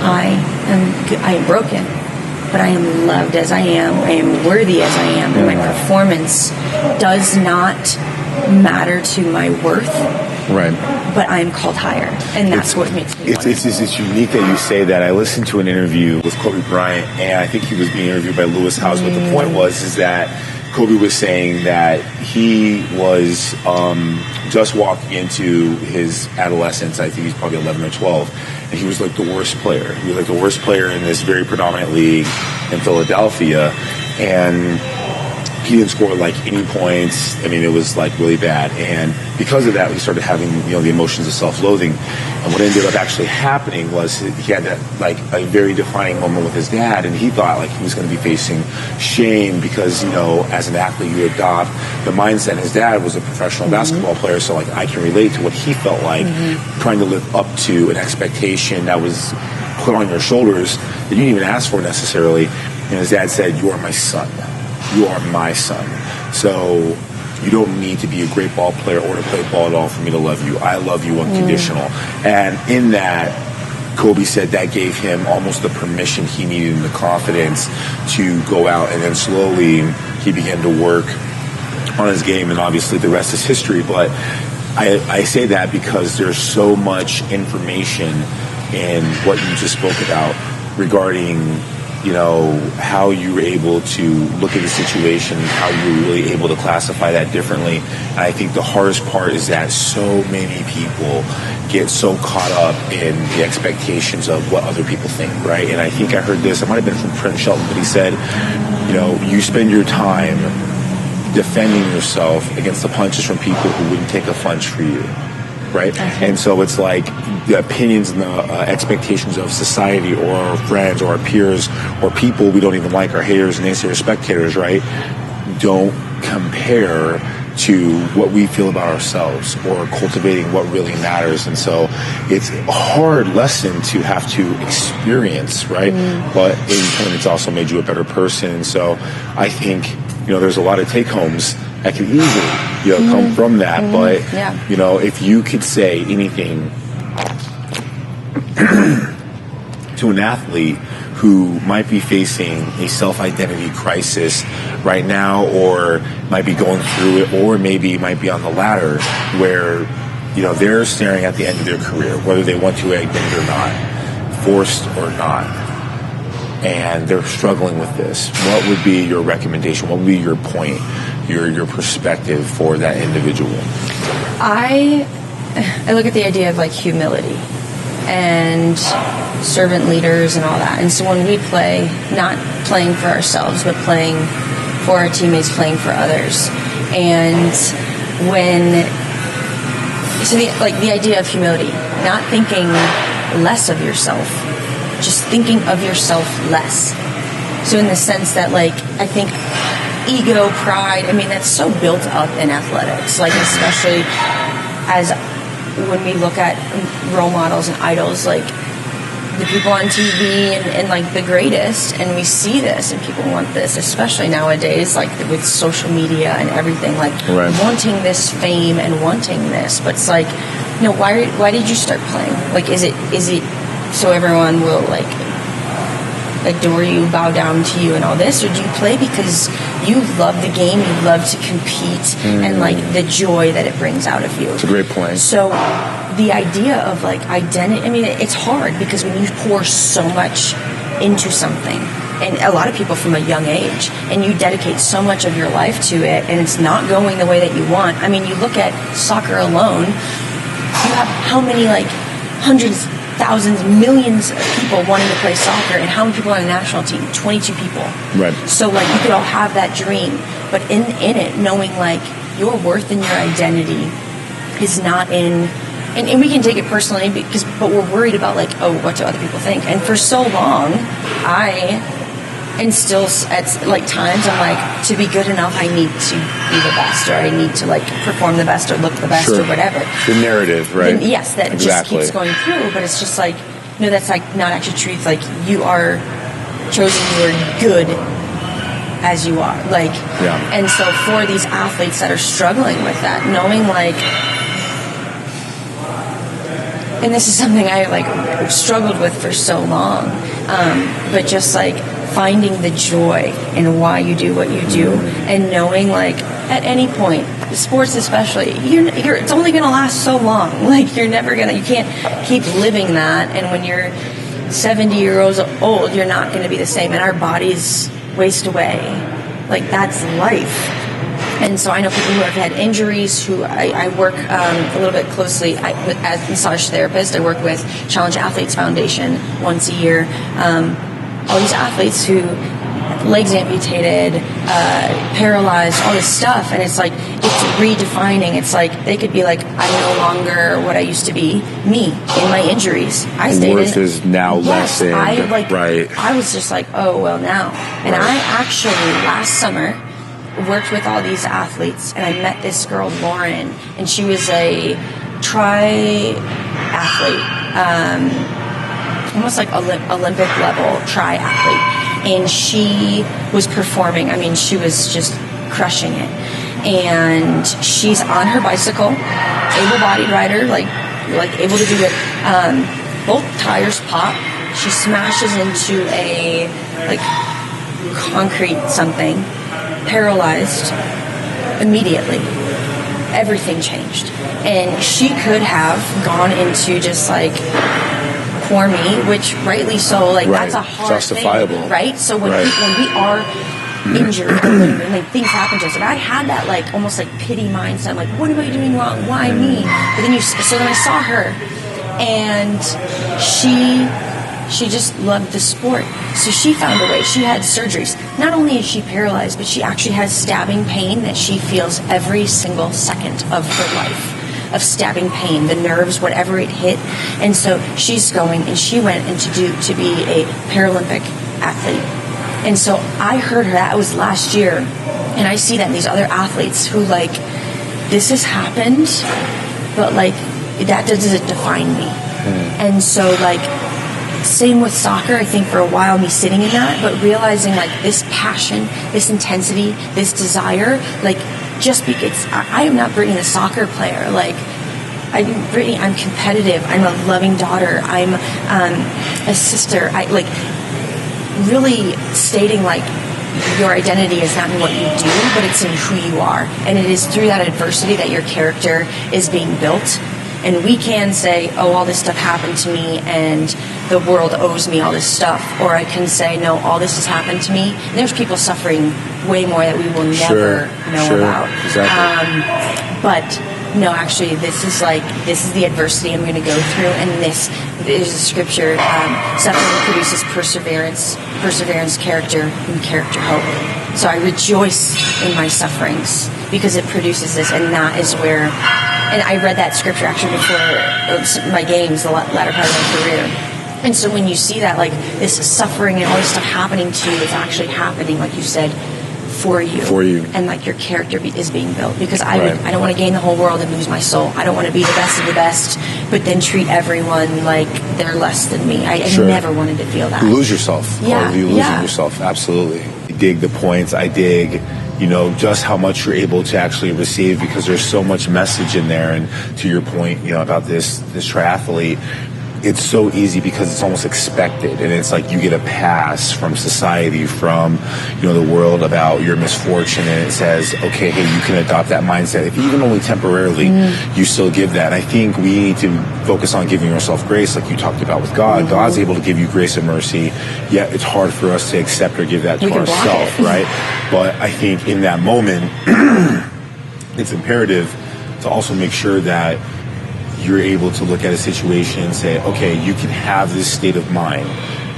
I am broken, but I am loved as I am. I am worthy as I am, and my performance does not matter to my worth. Right. But I am called higher, and that's what makes me. It's unique that you say that. I listened to an interview with Kobe Bryant, and I think he was being interviewed by Lewis Howes. But the point is that Kobe was saying that he was just walking into his adolescence. I think he's probably 11 or 12. And he was the worst player. He was the worst player in this very predominant league in Philadelphia. And he didn't score any points. I mean, it was really bad. And because of that, he started having the emotions of self-loathing. And what ended up actually happening was he had that a very defining moment with his dad, and he thought he was going to be facing shame because as an athlete you adopt the mindset. His dad was a professional basketball player, so I can relate to what he felt trying to live up to an expectation that was put on your shoulders that you didn't even ask for necessarily. And his dad said, "You are my son. You are my son. So you don't need to be a great ball player or to play ball at all for me to love you. I love you unconditional." And in that, Kobe said that gave him almost the permission he needed and the confidence to go out. And then slowly he began to work on his game, and obviously the rest is history. But I say that because there's so much information in what you just spoke about regarding how you were able to look at the situation, how you were really able to classify that differently. And I think the hardest part is that so many people get so caught up in the expectations of what other people think, right? And I think I heard this, it might have been from Prince Shelton, but he said, you spend your time defending yourself against the punches from people who wouldn't take a punch for you. right? And so it's like the opinions and the expectations of society or our friends or our peers or people we don't even like, our haters and naysayers, spectators, right? Don't compare to what we feel about ourselves or cultivating what really matters. And so it's a hard lesson to have to experience, right? But in turn, it's also made you a better person. And so I think, there's a lot of take-homes that can easily, come from that. But, if you could say anything to an athlete who might be facing a self-identity crisis right now, or might be going through it, or maybe might be on the ladder where, they're staring at the end of their career, whether they want to admit it or not, forced or not, and they're struggling with this, what would be your recommendation? What would be your point, your perspective for that individual? I look at the idea of like humility and servant leaders and all that. And so when we play, not playing for ourselves, but playing for our teammates, playing for others. And the idea of humility, not thinking less of yourself, just thinking of yourself less. So in the sense that, like, I think ego, pride, that's so built up in athletics, like especially as when we look at role models and idols, like the people on TV and like the greatest, and we see this and people want this, especially nowadays, like with social media and everything, like wanting this fame and wanting this. But it's like, why did you start playing? Like, is it so everyone will like adore you, bow down to you and all this, or do you play because you love the game, you love to compete, and like the joy that it brings out of you? It's a great point. So the idea of like identity, it's hard because when you pour so much into something, and a lot of people from a young age, and you dedicate so much of your life to it, and it's not going the way that you want. You look at soccer alone, you have how many, like hundreds, thousands, millions of people wanting to play soccer, and how many people on a national team? 22 people. Right. So like you could all have that dream, but in it, knowing like your worth and your identity is not in, and we can take it personally but we're worried about like, oh, what do other people think? And for so long, and still at like times I'm like, to be good enough, I need to be the best, or I need to like perform the best or look the best, or whatever. The narrative, right? Yes, that just keeps going through, but it's just like, no, that's like not actually truth. Like, you are chosen, you are good as you are. Like, and so for these athletes that are struggling with that, knowing like, and this is something I like struggled with for so long, but just like finding the joy in why you do what you do, and knowing like at any point, sports especially, it's only going to last so long. Like, you can't keep living that, and when you're 70 years old, you're not going to be the same, and our bodies waste away. Like, that's life. And so I know people who have had injuries, who I work a little bit closely as a massage therapist. I work with Challenge Athletes Foundation once a year. All these athletes who have legs amputated, paralyzed, all this stuff. And it's like, it's redefining. It's like, they could be like, I'm no longer what I used to be. Me, in my injuries. I stayed worth is now lessened. I was just like, oh, well, now. And I actually, last summer, worked with all these athletes, and I met this girl, Lauren, and she was a triathlete, almost like Olympic level triathlete, and she was performing. She was just crushing it, and she's on her bicycle, able-bodied rider, like able to do it. Both tires pop. She smashes into a concrete something. Paralyzed immediately. Everything changed, and she could have gone into just like poor me, which rightly so. That's a hard justifiable thing, right? So when we are injured and things happen to us, and I had that almost pity mindset. I'm like, what am I doing wrong? Why me? But then then I saw her, and she just loved the sport. So she found a way. She had surgeries. Not only is she paralyzed, but she actually has stabbing pain that she feels every single second of her life. of stabbing pain, the nerves, whatever it hit. And so she's going, and she went and to be a Paralympic athlete. And so I heard her, that was last year, and I see that in these other athletes who, like, this has happened, but, like, that doesn't define me. And so, like, same with soccer, I think for a while, me sitting in that, but realizing, like, this passion, this intensity, this desire, like, just because I am not Brittany the soccer player, like, Brittany, I'm competitive, I'm a loving daughter, I'm a sister, really stating, like, your identity is not in what you do, but it's in who you are. And it is through that adversity that your character is being built. And we can say, oh, all this stuff happened to me and the world owes me all this stuff. Or I can say, no, all this has happened to me. And there's people suffering way more that we will never know about. Exactly. But no, actually, this is the adversity I'm going to go through, and this is a scripture. Suffering produces perseverance, character, and character hope. So I rejoice in my sufferings because it produces this, and that is where. And I read that scripture actually before my games, the latter part of my career. And so when you see that, like, this suffering and all this stuff happening to you, it's actually happening, like you said, for you. And, like, your character is being built. Because I don't want to gain the whole world and lose my soul. I don't want to be the best of the best, but then treat everyone like they're less than me. I never wanted to feel that. You lose yourself. Yeah. You losing yourself. Absolutely. I dig the points. I dig, just how much you're able to actually receive, because there's so much message in there. And to your point, about this triathlete, it's so easy because it's almost expected, and it's like you get a pass from society, from the world about your misfortune, and it says, okay, hey, you can adopt that mindset, if even only temporarily. You still give that. And I think we need to focus on giving ourselves grace, like you talked about with God. God's able to give you grace and mercy, yet it's hard for us to accept or give that to ourselves, right? But I think in that moment, it's imperative to also make sure that you're able to look at a situation and say, okay, you can have this state of mind,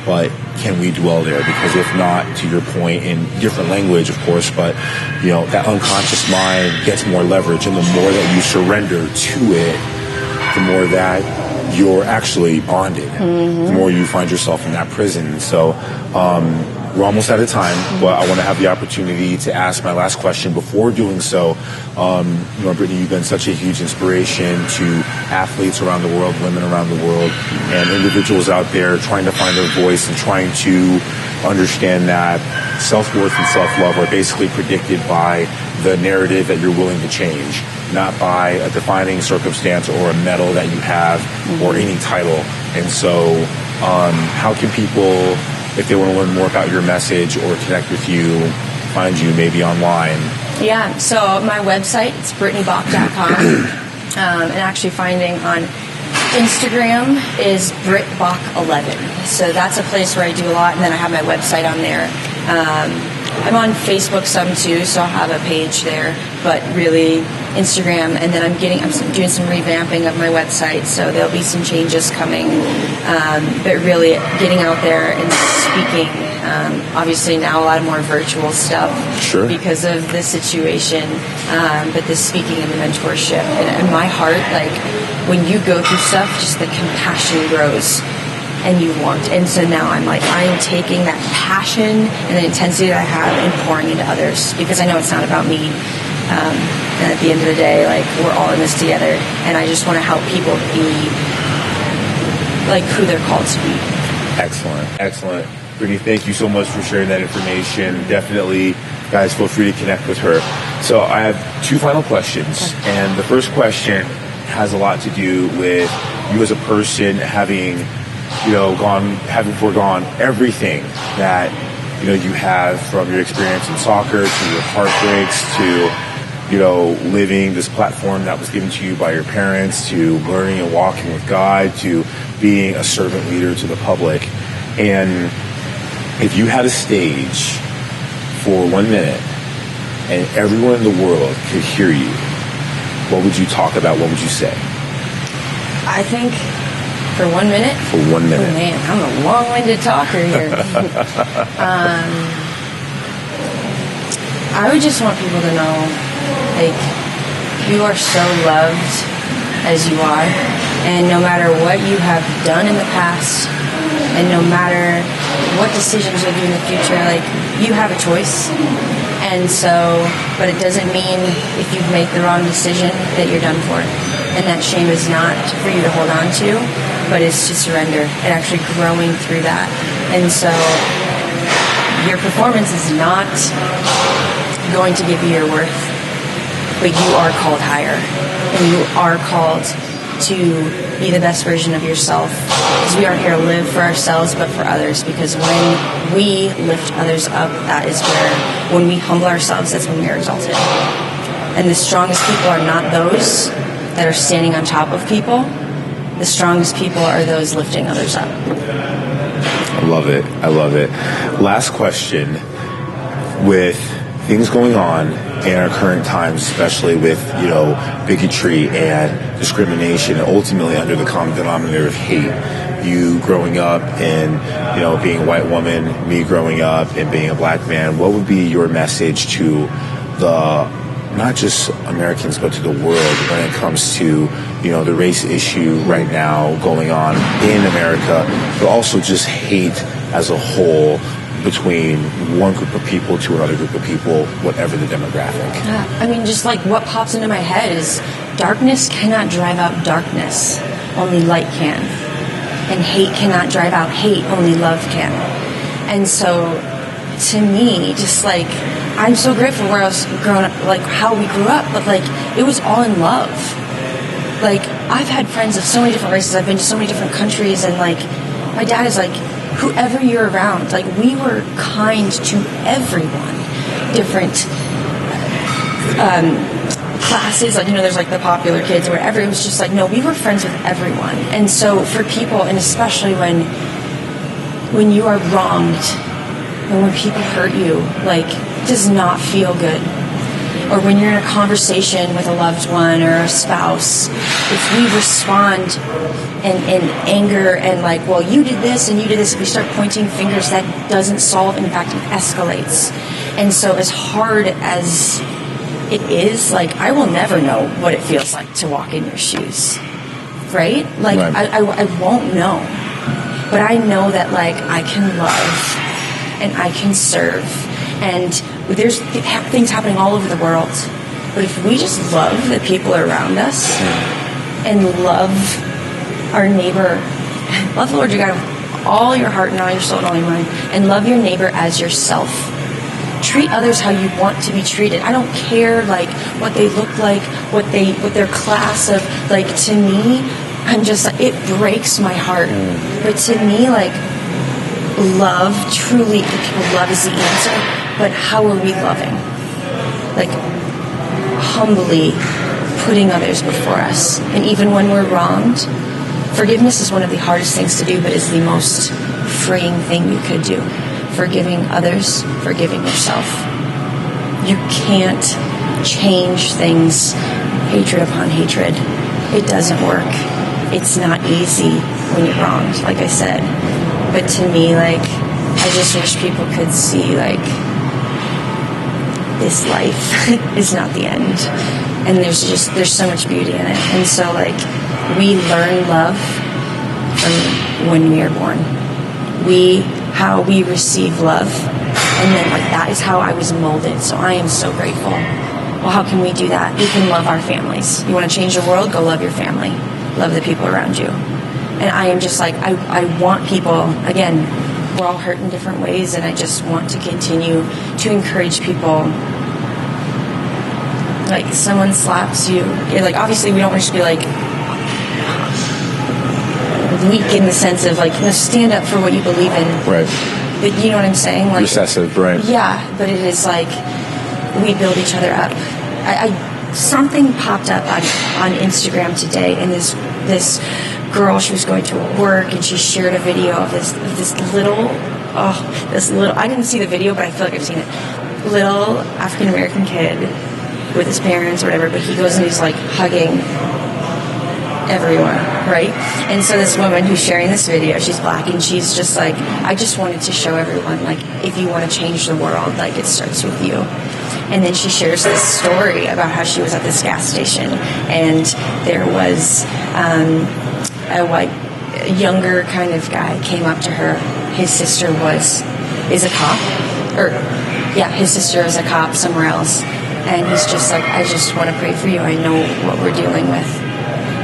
but can we dwell there? Because if not, to your point, in different language, of course, but that unconscious mind gets more leverage, and the more that you surrender to it, the more that you're actually bonded, the more you find yourself in that prison. So we're almost out of time, but I want to have the opportunity to ask my last question. Before doing so, Brittany, you've been such a huge inspiration to athletes around the world, women around the world, and individuals out there trying to find their voice and trying to understand that self-worth and self-love are basically predicted by the narrative that you're willing to change, not by a defining circumstance or a medal that you have or any title. And so how can people, if they want to learn more about your message or connect with you, find you maybe online? Yeah, so my website, it's BrittanyBock.com. And actually finding on Instagram is BrittBock11. So that's a place where I do a lot, and then I have my website on there. I'm on Facebook some too, so I'll have a page there, but really Instagram, and then I'm doing some revamping of my website, so there'll be some changes coming, but really getting out there and speaking. Obviously now a lot of more virtual stuff because of the situation, but the speaking and the mentorship, and my heart, like, when you go through stuff, just the compassion grows. And you want. And so now I'm taking that passion and the intensity that I have and pouring into others, because I know it's not about me. And at the end of the day, like, we're all in this together. And I just want to help people be like who they're called to be. Excellent. Brittany, thank you so much for sharing that information. Definitely, guys, feel free to connect with her. So I have two final questions. And the first question has a lot to do with you as a person having foregone everything that you have, from your experience in soccer to your heartbreaks to living this platform that was given to you by your parents, to learning and walking with God, to being a servant leader to the public. And if you had a stage for 1 minute and everyone in the world could hear you, what would you talk about? What would you say? I think for 1 minute? For 1 minute. Oh, man, I'm a long-winded talker here. I would just want people to know, like, you are so loved as you are. And no matter what you have done in the past, and no matter what decisions you'll do in the future, like, you have a choice. And so, but it doesn't mean if you've made the wrong decision that you're done for. And that shame is not for you to hold on to, but it's to surrender and actually growing through that. And so your performance is not going to give you your worth, but you are called higher, and you are called to be the best version of yourself, because we aren't here to live for ourselves but for others. Because when we lift others up, that is where, when we humble ourselves, that's when we are exalted. And the strongest people are not those that are standing on top of people. The strongest people are those lifting others up. I love it. I love it. Last question. With things going on in our current times, especially with, bigotry and discrimination, and ultimately under the common denominator of hate, you growing up and, being a white woman, me growing up and being a black man, what would be your message to not just Americans, but to the world when it comes to, the race issue right now going on in America, but also just hate as a whole between one group of people to another group of people, whatever the demographic? Just like what pops into my head is darkness cannot drive out darkness, only light can. And hate cannot drive out hate, only love can. And so, to me, just like, I'm so grateful where I was growing up, like how we grew up, but like, it was all in love. Like, I've had friends of so many different races, I've been to so many different countries, and like, my dad is like, whoever you're around, like, we were kind to everyone. Different classes, like, there's like the popular kids or whatever. It was just like, no, we were friends with everyone. And so for people, and especially when you are wronged and when people hurt you, like, it does not feel good. Or when you're in a conversation with a loved one or a spouse, if we respond in anger and like, well, you did this and you did this, if we start pointing fingers, that doesn't solve, in fact, it escalates. And so as hard as it is, like, I will never know what it feels like to walk in your shoes, right? Like, right. I won't know. But I know that, like, I can love and I can serve. And there's things happening all over the world. But if we just love the people around us and love our neighbor, love the Lord your God with all your heart and all your soul and all your mind, and love your neighbor as yourself. Treat others how you want to be treated. I don't care, like, what they look like, what their class of, like, to me, I'm just like, it breaks my heart. But to me, like, love, truly, people, love is the answer. But how are we loving? Like, humbly putting others before us. And even when we're wronged, forgiveness is one of the hardest things to do, but is the most freeing thing you could do. Forgiving others, forgiving yourself. You can't change things hatred upon hatred. It doesn't work. It's not easy when you're wronged, like I said. But to me, like, I just wish people could see, like, this life is not the end. And there's so much beauty in it. And so, like, we learn love from when we are born. How we receive love. And then, like, that is how I was molded. So I am so grateful. Well, how can we do that? We can love our families. You want to change the world? Go love your family. Love the people around you. And I am just like, I want people, again, we're all hurt in different ways, and I just want to continue to encourage people. Like, someone slaps you, you're like, obviously we don't want to just be like weak in the sense of, like, stand up for what you believe in. Right. But you know what I'm saying? Like, recessive, right? Yeah, but it is like we build each other up. Something popped up on Instagram today, and this girl, she was going to work, and she shared a video of this little, I didn't see the video, but I feel like I've seen it. Little African American kid with his parents or whatever, but he goes and he's like hugging everyone, right? And so this woman who's sharing this video, she's black, and she's just like, I just wanted to show everyone, like, if you want to change the world, like, it starts with you. And then she shares this story about how she was at this gas station, and there was a younger kind of guy came up to her. His sister is a cop, his sister is a cop somewhere else, and he's just like, I just want to pray for you. I know what we're dealing with.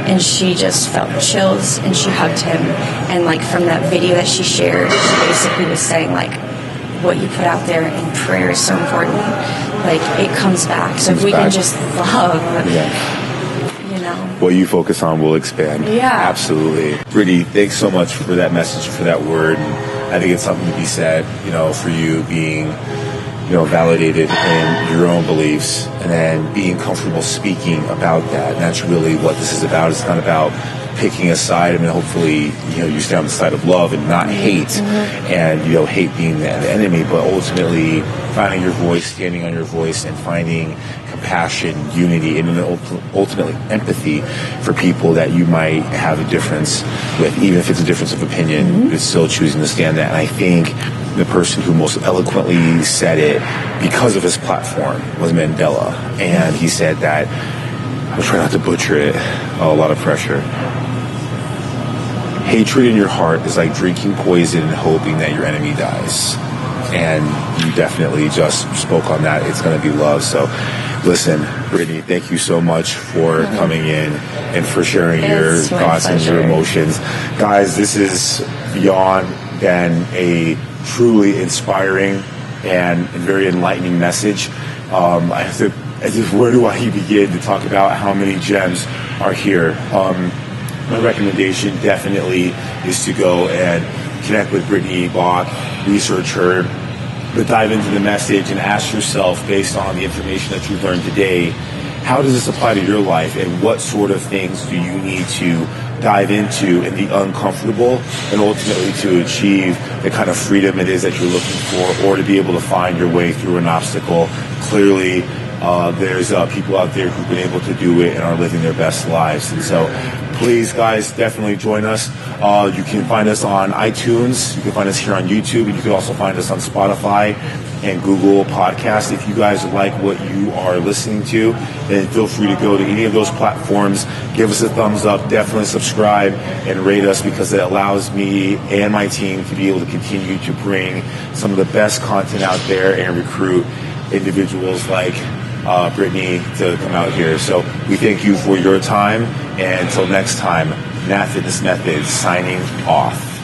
And she just felt chills, and she hugged him. And like from that video that she shared, she basically was saying like, what you put out there in prayer is so important. Like it comes back. So if we can just love, you know, what you focus on will expand. Yeah, absolutely. Brittany, thanks so much for that message, for that word. And I think it's something to be said, you know, for you being, you know, validated in your own beliefs, and then being comfortable speaking about that. And that's really what this is about. It's not about picking a side. I mean, hopefully, you know, you stay on the side of love and not hate, and, you know, hate being the enemy, but ultimately finding your voice, standing on your voice, and finding compassion, unity, and ultimately empathy for people that you might have a difference with, even if it's a difference of opinion, but still choosing to stand that. And I think the person who most eloquently said it because of his platform was Mandela. And he said that, I'm trying not to butcher it, a lot of pressure. Hatred in your heart is like drinking poison and hoping that your enemy dies. And you definitely just spoke on that. It's going to be love. So listen, Brittany, thank you so much for coming in and for sharing your thoughts and your emotions. Guys, this is beyond than a truly inspiring and very enlightening message. Where do I begin to talk about how many gems are here? My recommendation definitely is to go and connect with Brittany Bock, research her, but dive into the message and ask yourself, based on the information that you've learned today, how does this apply to your life, and what sort of things do you need to dive into in the uncomfortable, and ultimately to achieve the kind of freedom it is that you're looking for, or to be able to find your way through an obstacle. Clearly, there's people out there who've been able to do it and are living their best lives. And so please, guys, definitely join us. You can find us on iTunes. You can find us here on YouTube. And you can also find us on Spotify and Google Podcasts. If you guys like what you are listening to, then feel free to go to any of those platforms. Give us a thumbs up. Definitely subscribe and rate us, because it allows me and my team to be able to continue to bring some of the best content out there and recruit individuals like Brittany to come out here. So we thank you for your time, and until next time, NattFitness Methods signing off.